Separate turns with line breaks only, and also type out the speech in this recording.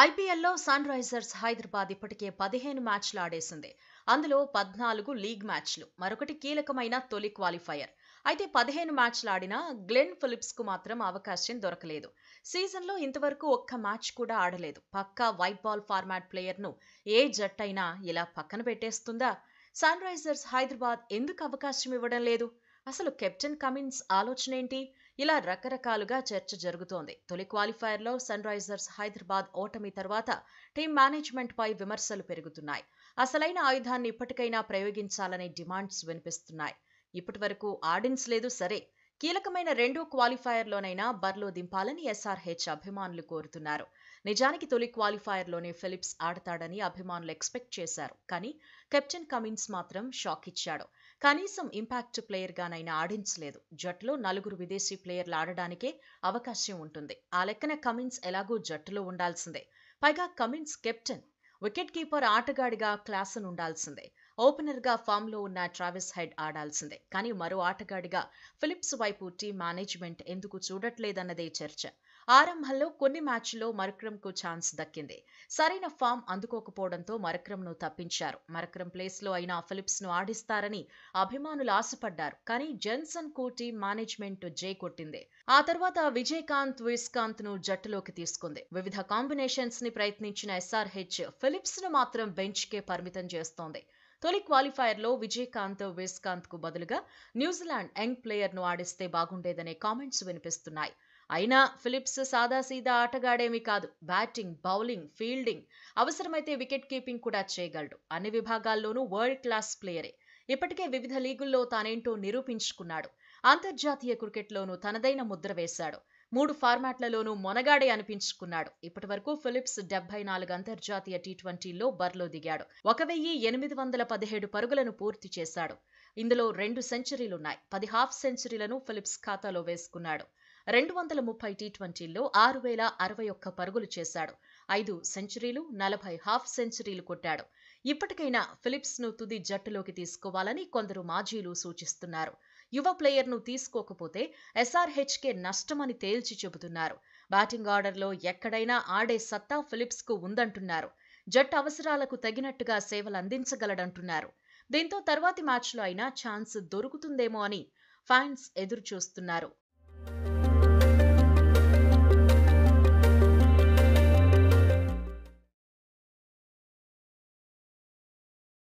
ఐపీఎల్లో sun Risers Hyderabad ఇప్పటికే 15 మ్యాచ్లు ఆడేసింది. అందులో 14 లీగ్ మ్యాచ్లు, మరొకటి కీలకమైన తొలి క్వాలిఫైయర్. అయితే 15 మ్యాచ్లు ఆడినా గ్లెన్ ఫిలిప్స్ కు మాత్రం అవకాశం దొరకలేదు. సీజన్లో ఇంతవరకు ఒక్క మ్యాచ్ కూడా ఆడలేదు. పక్కా వైట్ బాల్ ఫార్మాట్ ప్లేయర్ ను ఏ జట్టైనా ఇలా పక్కన పెట్టేస్తుందా? సన్ రైజర్స్ హైదరాబాద్ ఎందుకు అవకాశం ఇవ్వడం లేదు? అసలు కెప్టెన్ కమిన్స్ ఆలోచనేంటి? ఇలా రకరకాలుగా చర్చ జరుగుతోంది. తొలి క్వాలిఫైయర్లో సన్ రైజర్స్ హైదరాబాద్ ఓటమి తర్వాత టీం మేనేజ్మెంట్ పై విమర్శలు పెరుగుతున్నాయి. అసలైన ఆయుధాన్ని ఇప్పటికైనా ప్రయోగించాలనే డిమాండ్స్ వినిపిస్తున్నాయి. ఇప్పటి వరకు ఆడించలేదు సరే, కీలకమైన రెండో క్వాలిఫైయర్లోనైనా బరిలో దింపాలని ఎస్ఆర్హెచ్ అభిమానులు కోరుతున్నారు. నిజానికి తొలి క్వాలిఫైయర్లోనే ఫిలిప్స్ ఆడతాడని అభిమానులు ఎక్స్పెక్ట్ చేశారు. కానీ కెప్టెన్ కమిన్స్ మాత్రం షాక్ ఇచ్చాడు. కనీసం ఇంపాక్ట్ ప్లేయర్ గానైనా ఆడించలేదు. జట్టులో 4 విదేశీ ప్లేయర్లు ఆడడానికే అవకాశం ఉంటుంది. ఆ లెక్కన కమిన్స్ ఎలాగూ జట్టులో ఉండాల్సిందే. పైగా కమిన్స్ కెప్టెన్, వికెట్ కీపర్ ఆటగాడిగా క్లాసునుండాల్సిందే. ఓపెనర్ గా ఫామ్ లో ఉన్న ట్రావిస్ హెడ్ ఆడాల్సిందే. కానీ మరో ఆటగాడిగా ఫిలిప్స్ వైపు టీం మేనేజ్మెంట్ ఎందుకు చూడట్లేదన్నదే చర్చ. ఆరంభంలో కొన్ని మ్యాచ్ల్లో మరక్రమ్ కు ఛాన్స్ దక్కింది. సరైన ఫామ్ అందుకోకపోవడంతో మరక్రమ్ ను తప్పించారు. మరక్రమ్ ప్లేస్ లో అయినా ఫిలిప్స్ ను ఆడిస్తారని అభిమానులు ఆశపడ్డారు. కానీ జెన్సన్ కు టీం మేనేజ్మెంట్ జై కొట్టింది. ఆ తర్వాత విజయకాంత్, విస్కాంత్ ను జట్టులోకి తీసుకుంది. వివిధ కాంబినేషన్స్ ని ప్రయత్నించిన ఎస్ఆర్హెచ్ ఫిలిప్స్ ను మాత్రం బెంచ్ కే పరిమితం చేస్తోంది. తొలి క్వాలిఫైయర్లో విజయకాంత్, విస్కాంత్ కు బదులుగా న్యూజిలాండ్ యంగ్ ప్లేయర్ ను ఆడిస్తే బాగుండేదనే కామెంట్స్ వినిపిస్తున్నాయి. అయినా ఫిలిప్స్ సాదాసీదా ఆటగాడేమీ కాదు. బ్యాటింగ్, బౌలింగ్, ఫీల్డింగ్, అవసరమైతే వికెట్ కీపింగ్ కూడా చేయగలడు. అన్ని విభాగాల్లోనూ వరల్డ్ క్లాస్ ప్లేయరే. ఇప్పటికే వివిధ లీగుల్లో తానేంటో నిరూపించుకున్నాడు. అంతర్జాతీయ క్రికెట్లోనూ తనదైన ముద్ర వేశాడు. 3 ఫార్మాట్లలోనూ మొనగాడే అనిపించుకున్నాడు. ఇప్పటి వరకు ఫిలిప్స్ 74 అంతర్జాతీయ టీ20ల్లో బరిలో దిగాడు. 1817 పరుగులను పూర్తి చేశాడు. ఇందులో 2 సెంచరీలున్నాయి. 10 హాఫ్ సెంచరీలను ఫిలిప్స్ ఖాతాలో వేసుకున్నాడు. 230 టీ20ల్లో 6061 పరుగులు చేశాడు. 5 సెంచరీలు, 40 హాఫ్ సెంచరీలు కొట్టాడు. ఇప్పటికైనా ఫిలిప్స్ ను తుది జట్టులోకి తీసుకోవాలని కొందరు మాజీలు సూచిస్తున్నారు. యువ ప్లేయర్ ను తీసుకోకపోతే ఎస్ఆర్హెచ్ కే నష్టమని తేల్చి చెబుతున్నారు. బ్యాటింగ్ ఆర్డర్లో ఎక్కడైనా ఆడే సత్తా ఫిలిప్స్ కు ఉందంటున్నారు. జట్టు అవసరాలకు తగినట్టుగా సేవలందించగలడంటున్నారు. దీంతో తర్వాతి మ్యాచ్లో అయినా ఛాన్స్ దొరుకుతుందేమో అని ఫ్యాన్స్ ఎదురు చూస్తున్నారు.